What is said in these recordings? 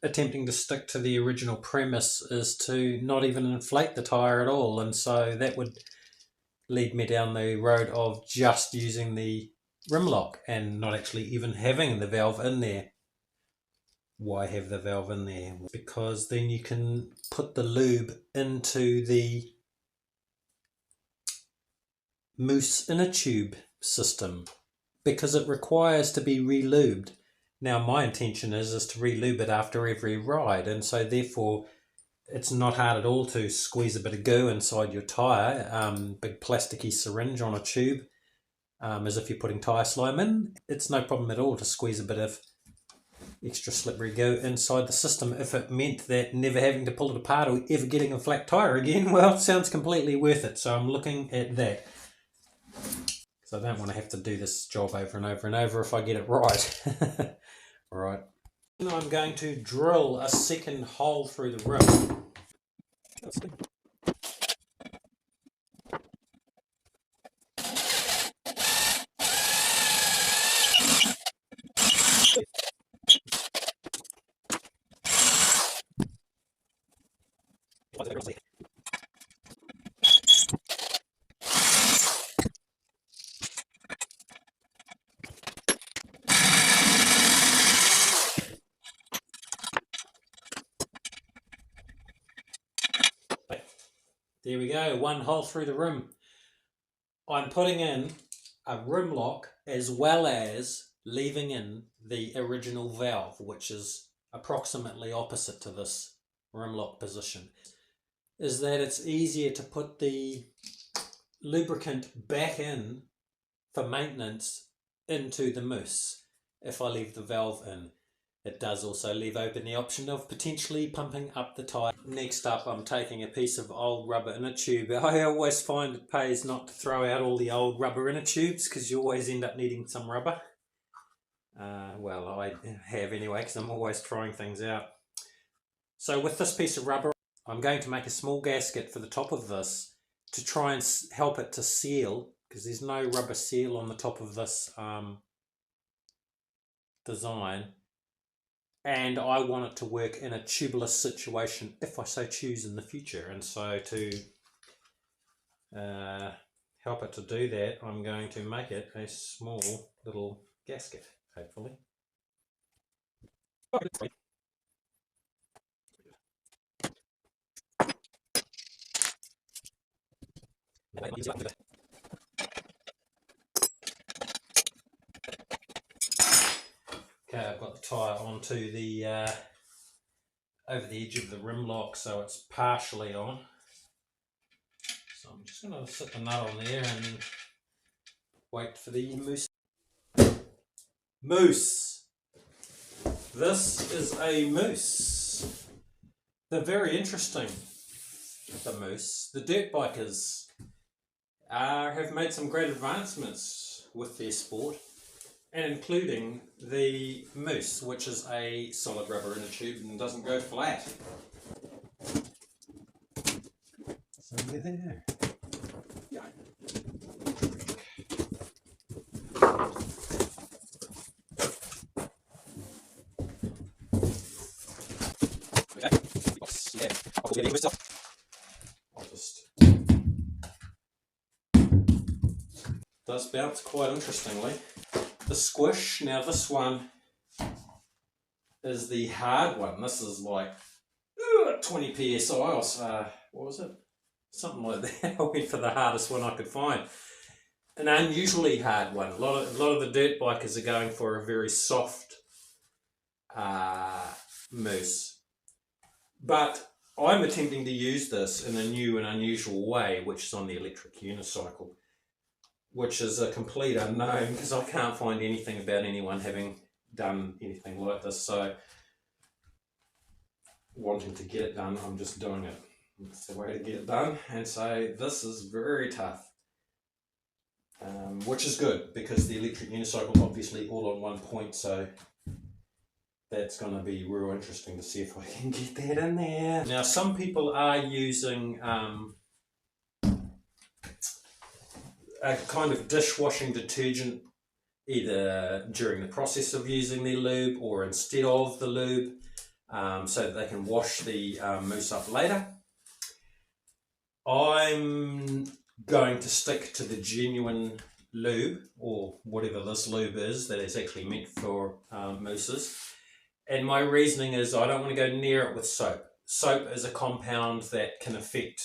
attempting to stick to the original premise is to not even inflate the tyre at all, and so that would lead me down the road of just using the rim lock and not actually even having the valve in there. Why have the valve in there? Because then you can put the lube into the Moose inner tube system, because it requires to be re-lubed. Now my intention is to re-lube it after every ride, and so therefore it's not hard at all to squeeze a bit of goo inside your tyre, big plasticky syringe on a tube, as if you're putting tyre slime in. It's no problem at all to squeeze a bit of extra slippery goo inside the system. If it meant that never having to pull it apart or ever getting a flat tyre again, well, it sounds completely worth it. So I'm looking at that. So I don't want to have to do this job over and over and over if I get it right. Right. I'm going to drill a second hole through the rim. There we go, one hole through the rim. I'm putting in a rim lock as well as leaving in the original valve, which is approximately opposite to this rim lock position. Is that it's easier to put the lubricant back in for maintenance into the Moose if I leave the valve in. It does also leave open the option of potentially pumping up the tyre. Next up, I'm taking a piece of old rubber inner tube. I always find it pays not to throw out all the old rubber inner tubes, because you always end up needing some rubber. Well, I have anyway, because I'm always trying things out. So with this piece of rubber, I'm going to make a small gasket for the top of this to try and help it to seal, because there's no rubber seal on the top of this design. And I want it to work in a tubeless situation if I so choose in the future. And so to help it to do that, I'm going to make it a small little gasket, hopefully. Okay, I've got the tyre onto the over the edge of the rim lock, so it's partially on. So I'm just going to sit the nut on there and wait for the Moose. Moose! This is a Moose. They're very interesting, the Moose. The dirt bikers have made some great advancements with their sport, and including the Moose, which is a solid rubber inner tube and doesn't go flat. So there. Yeah. Okay. Yeah. I'll just does bounce quite interestingly. The squish, now this one is the hard one. This is like 20 psi or what was it? Something like that. I went for the hardest one I could find. An unusually hard one. A lot of the dirt bikers are going for a very soft Moose. But I'm attempting to use this in a new and unusual way, which is on the electric unicycle, which is a complete unknown because I can't find anything about anyone having done anything like this. So wanting to get it done, I'm just doing it. It's the way to get it done. And so this is very tough, which is good because the electric unicycle is obviously all on one point. So that's going to be real interesting to see if I can get that in there. Now, some people are using a kind of dishwashing detergent either during the process of using their lube or instead of the lube. so that they can wash the mousse up later. I'm going to stick to the genuine lube, or whatever this lube is that is actually meant for mousses. And my reasoning is I don't want to go near it with soap. Soap is a compound that can affect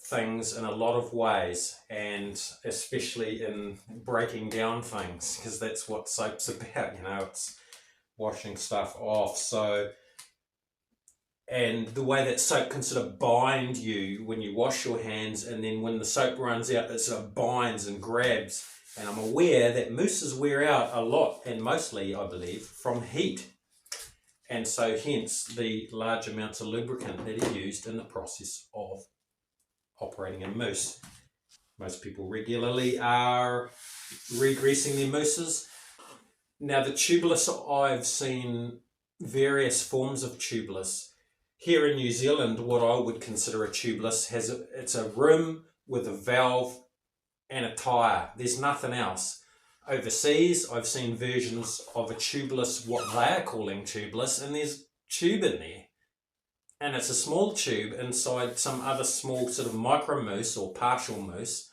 things in a lot of ways, and especially in breaking down things, because that's what soap's about, it's washing stuff off. So, and the way that soap can sort of bind you when you wash your hands, and then when the soap runs out, it sort of binds and grabs. And I'm aware that mousses wear out a lot, and mostly, I believe, from heat. And so hence the large amounts of lubricant that are used in the process of operating a mousse. Most people regularly are re-greasing their mousses. Now the tubeless, I've seen various forms of tubeless. Here in New Zealand, what I would consider a tubeless it's a rim with a valve and a tyre. There's nothing else. Overseas, I've seen versions of a tubeless, what they're calling tubeless, and there's tube in there. And it's a small tube inside some other small sort of micro mousse or partial mousse.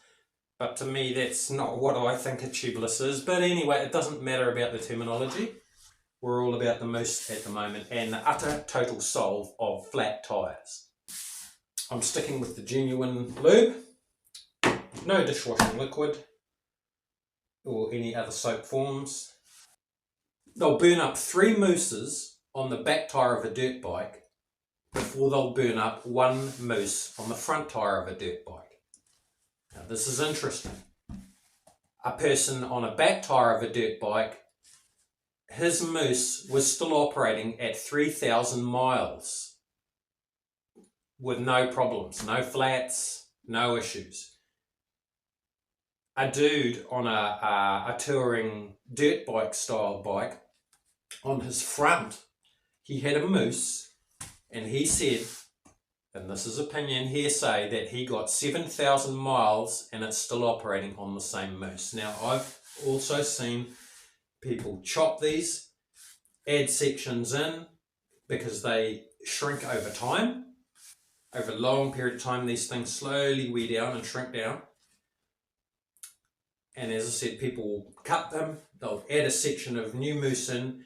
But to me, that's not what I think a tubeless is. But anyway, it doesn't matter about the terminology. We're all about the mousse at the moment and the utter total solve of flat tyres. I'm sticking with the genuine lube. No dishwashing liquid or any other soap forms. They'll burn up 3 mousses on the back tyre of a dirt bike before they'll burn up 1 mousse on the front tyre of a dirt bike. Now this is interesting. A person on a back tyre of a dirt bike, his mousse was still operating at 3,000 miles with no problems, no flats, no issues. A dude on a touring dirt bike style bike, on his front, he had a mousse, and he said, and this is opinion hearsay, that he got 7,000 miles and it's still operating on the same mousse. Now, I've also seen people chop these, add sections in, because they shrink over time. Over a long period of time, these things slowly wear down and shrink down. And as I said, people will cut them, they'll add a section of new mousse in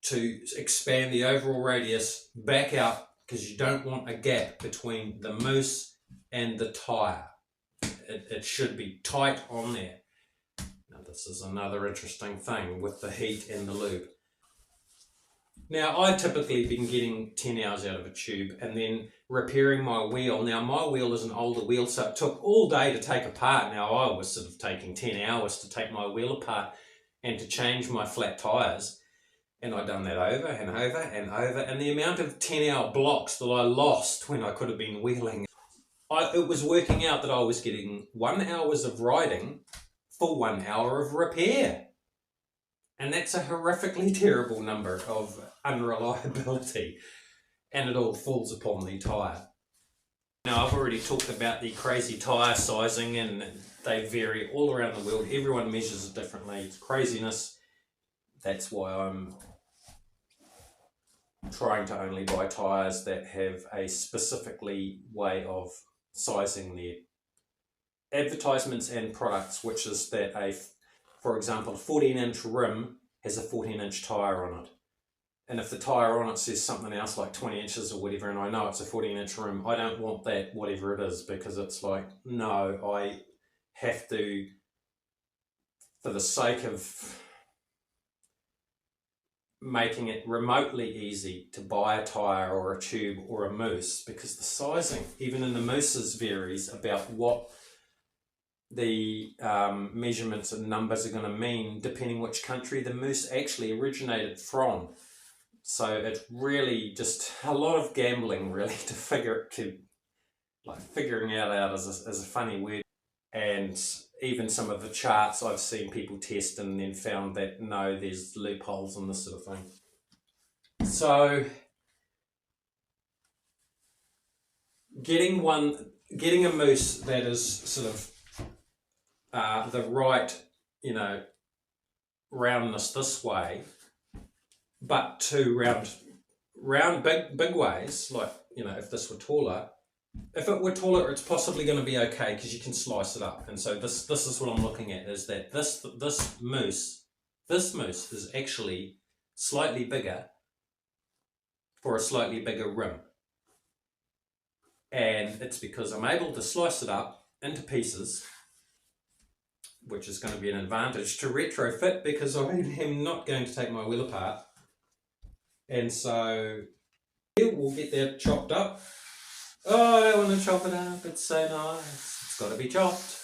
to expand the overall radius back out, because you don't want a gap between the mousse and the tyre. It should be tight on there. Now this is another interesting thing with the heat and the lube. Now I typically been getting 10 hours out of a tube and then repairing my wheel. Now my wheel is an older wheel, so it took all day to take apart. Now I was sort of taking 10 hours to take my wheel apart and to change my flat tyres. And I'd done that over and over and over, and the amount of 10-hour blocks that I lost when I could have been wheeling, it was working out that I was getting 1 hour of riding for 1 hour of repair. And that's a horrifically terrible number of unreliability, and it all falls upon the tyre. Now I've already talked about the crazy tyre sizing, and they vary all around the world. Everyone measures it differently. It's craziness. That's why I'm trying to only buy tyres that have a specifically way of sizing their advertisements and products, which is that for example, a 14-inch rim has a 14-inch tyre on it. And if the tyre on it says something else like 20 inches or whatever, and I know it's a 14-inch rim, I don't want that, whatever it is, because it's like, no, I have to, for the sake of making it remotely easy to buy a tyre or a tube or a mousse, because the sizing, even in the mousses, varies about what the measurements and numbers are going to mean depending which country the mousse actually originated from. So it's really just a lot of gambling, really, figuring it out as a funny word. And even some of the charts I've seen people test and then found that no, there's loopholes and this sort of thing. So getting a mousse that is sort of the right, roundness this way, but 2 round round big ways, like, you know, if this were taller, if it were taller, it's possibly going to be okay because you can slice it up. And so this is what I'm looking at, is that this moose is actually slightly bigger for a slightly bigger rim. And it's because I'm able to slice it up into pieces, which is going to be an advantage to retrofit because I am not going to take my wheel apart. And so we'll get that chopped up. Oh, I don't want to chop it up, it's so nice. It's got to be chopped.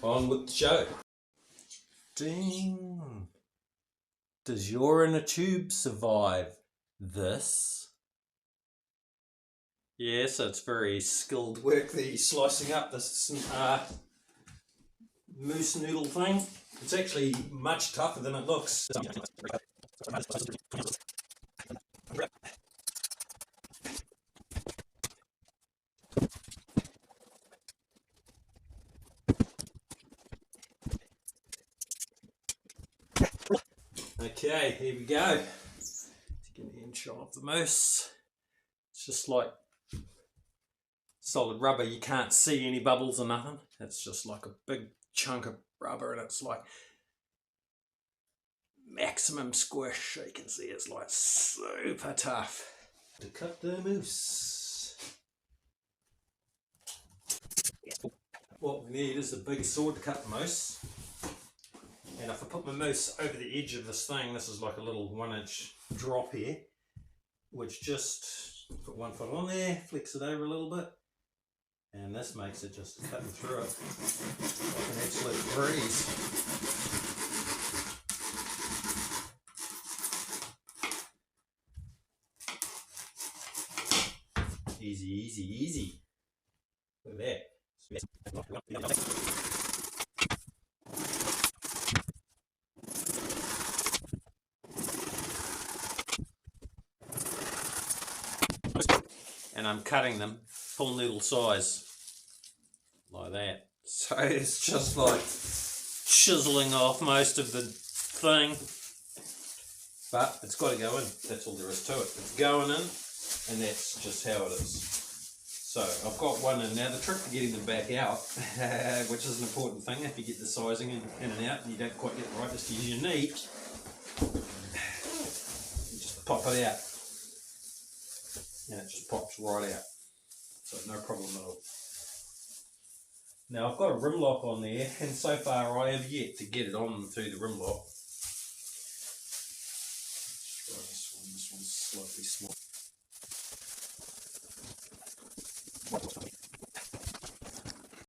On with the show. Ding. Does your inner tube survive this? Yeah, so it's very skilled work that he's slicing up this moose noodle thing. It's actually much tougher than it looks. Okay, here we go. Get an inch off the moose. It's just like solid rubber. You can't see any bubbles or nothing. It's just like a big chunk of rubber, and it's like maximum squish. You can see it's like super tough. To cut the moose. What we need is a big sword to cut the moose. And if I put my moose over the edge of this thing, this is like a little 1-inch drop here, which just put one foot on there, flex it over a little bit, and this makes it just cutting through it like an absolute breeze. Easy, easy, easy. Look at that. And I'm cutting them full noodle size, like that. So it's just like chiseling off most of the thing, but it's got to go in. That's all there is to it. It's going in, and that's just how it is. So I've got one in now. The trick to getting them back out, which is an important thing, if you get the sizing in and out and you don't quite get it right, just use your knee. Just pop it out. And it just pops right out. So no problem at all. Now I've got a rim lock on there, and so far I have yet to get it on through the rim lock. Let's try this one. This one's slightly small.